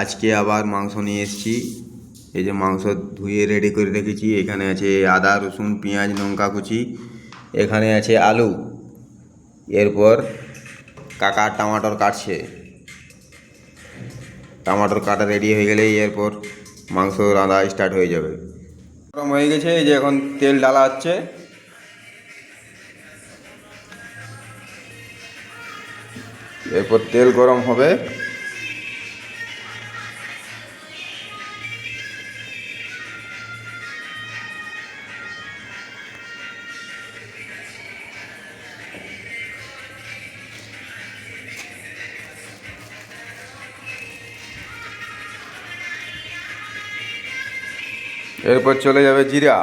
আজকে আবার মাংস নিয়ে এসেছি। এই যে মাংস ধুয়ে রেডি করে রেখেছি। এখানে আছে আদা রসুন পেঁয়াজ লঙ্কা কুচি, এখানে আছে আলু, এরপর কাকা টমাটোর কাটছে। টমাটোর কাটা রেডি হয়ে গেলেই এরপর মাংস রাঁধা স্টার্ট হয়ে যাবে। গরম হয়ে গেছে, এই যে এখন তেল ডালা হচ্ছে। এরপর তেল গরম হবে, এরপর চলে যাবে জিরা,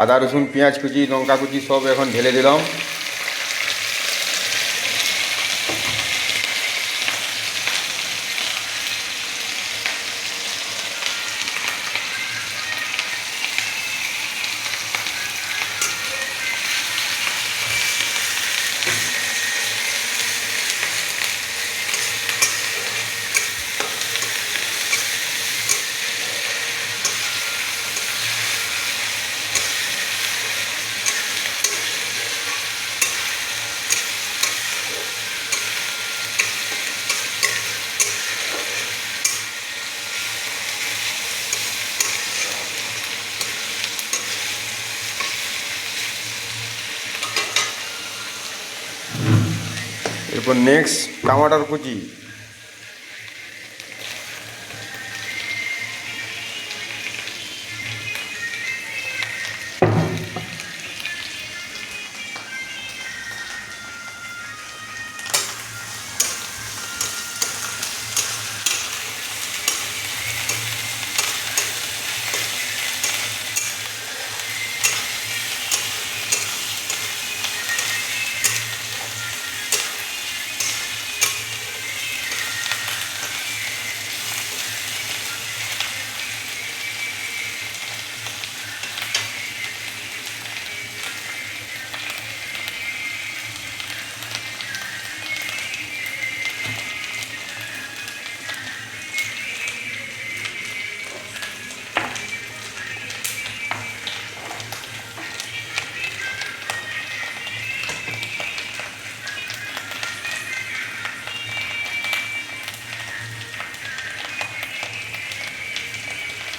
আদা রসুন পেঁয়াজ কুচি লঙ্কা কুচি সব এখন ঢেলে দিলাম। এরপর নেক্সট টমাটোর কুচি,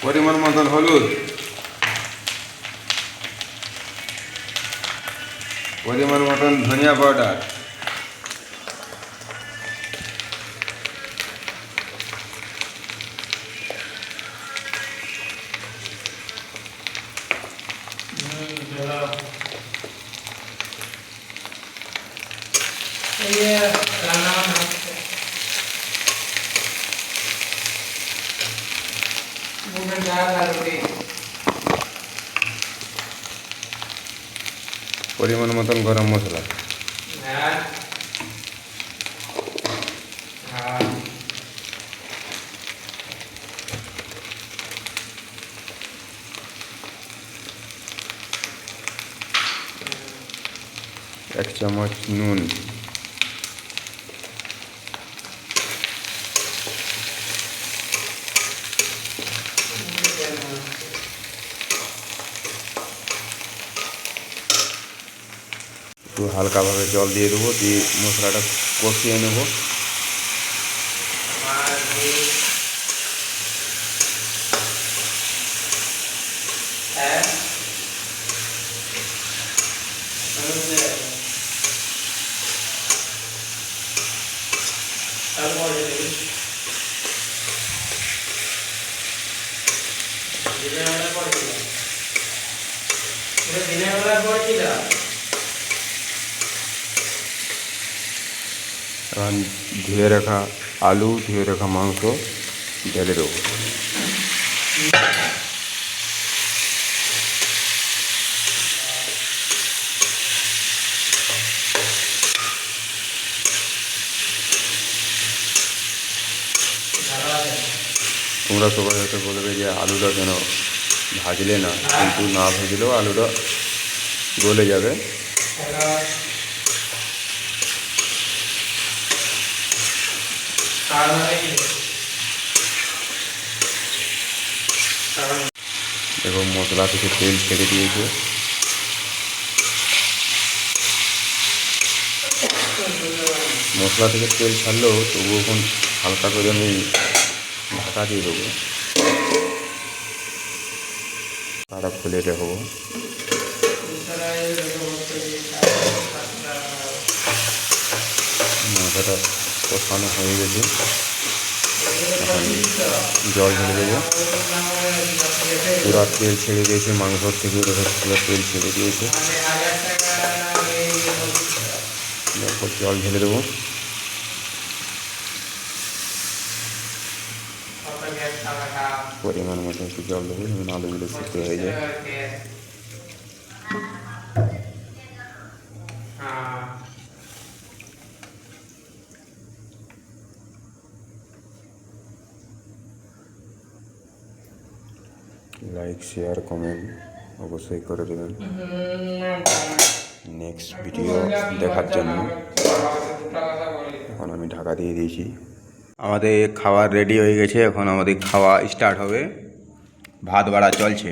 পরিমাণ মতন হলুদ, পরিমাণ মতন ধনিয়া পাউডার, পরিমাণ মতন গরম মশলা, এক চামচ নুন, একটু হালকাভাবে জল দিয়ে দেবো, দিয়ে মশলাটা কষিয়ে নেব। এখন ধুয়ে রাখা আলু ধুয়ে রাখা মাংস ঢেলে দেবো। তোমরা সবাই হয়তো বলবে যে আলুটা কেন ভাজলে না, কিন্তু না ভাজলেও আলুটা গলে যাবে। দেখো মশলা থেকে তেল ছেড়ে দিয়েছে। মশলা থেকে তেল ছাড়লেও তবুও এখন হালকা করে আমি ঢাকা দিয়ে দেবো, তারা খুলে দেখো। মশলাটা কষানো হয়ে গেছে, এখন জল ঢেলে দেবো। পুরা তেল ছেড়ে দিয়েছে, মাংসর থেকে পুরো তেল ছেড়ে দিয়েছে। এরপর জল ঢেলে দেবো। পরিমাণ মতো একটু জল দেবো যেমন আলুগুলো সিদ্ধ হয়ে যায়। লাইক, শেয়ার, কমেন্ট অবশ্যই করে দেবেন নেক্সট ভিডিও দেখার জন্য। এখন আমি ঢাকা দিয়ে দিয়েছি। আমাদের খাবার রেডি হয়ে গেছে, এখন আমাদের খাওয়া স্টার্ট হবে। ভাত বাড়া চলছে।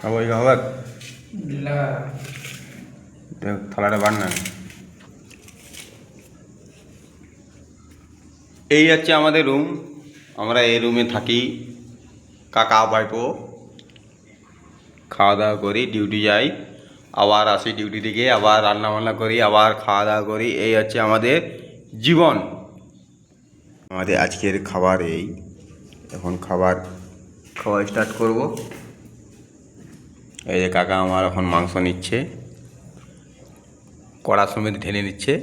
খাবো এই খাবার, থালাটা বাড় না। এই হচ্ছে আমাদের রুম, আমরা এই রুমে থাকি। কাকা ভাইপো খাওয়া দাওয়া করি, ডিউটি যাই, আবার আসি ডিউটি থেকে, আবার রান্না বান্না করি, আবার খাওয়া দাওয়া করি। এই হচ্ছে আমাদের জীবন। আমাদের আজকের খাবার এই। এখন খাওয়া স্টার্ট করব। এই যে কাকা আমার এখন মাংস নিচ্ছে, কড়া সমেত ঢেলে নিচ্ছে।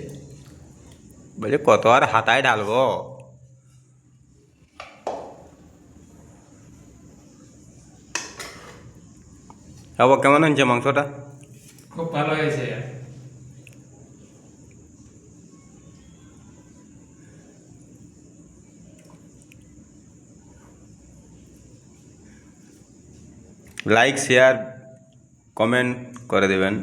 বলছে কত আর হাতায় ঢালবো। বাবা কেমন হয়েছে মাংসটা? খুব ভালো হয়েছে। লাইক, শেয়ার, কমেন্ট করে দেবেন।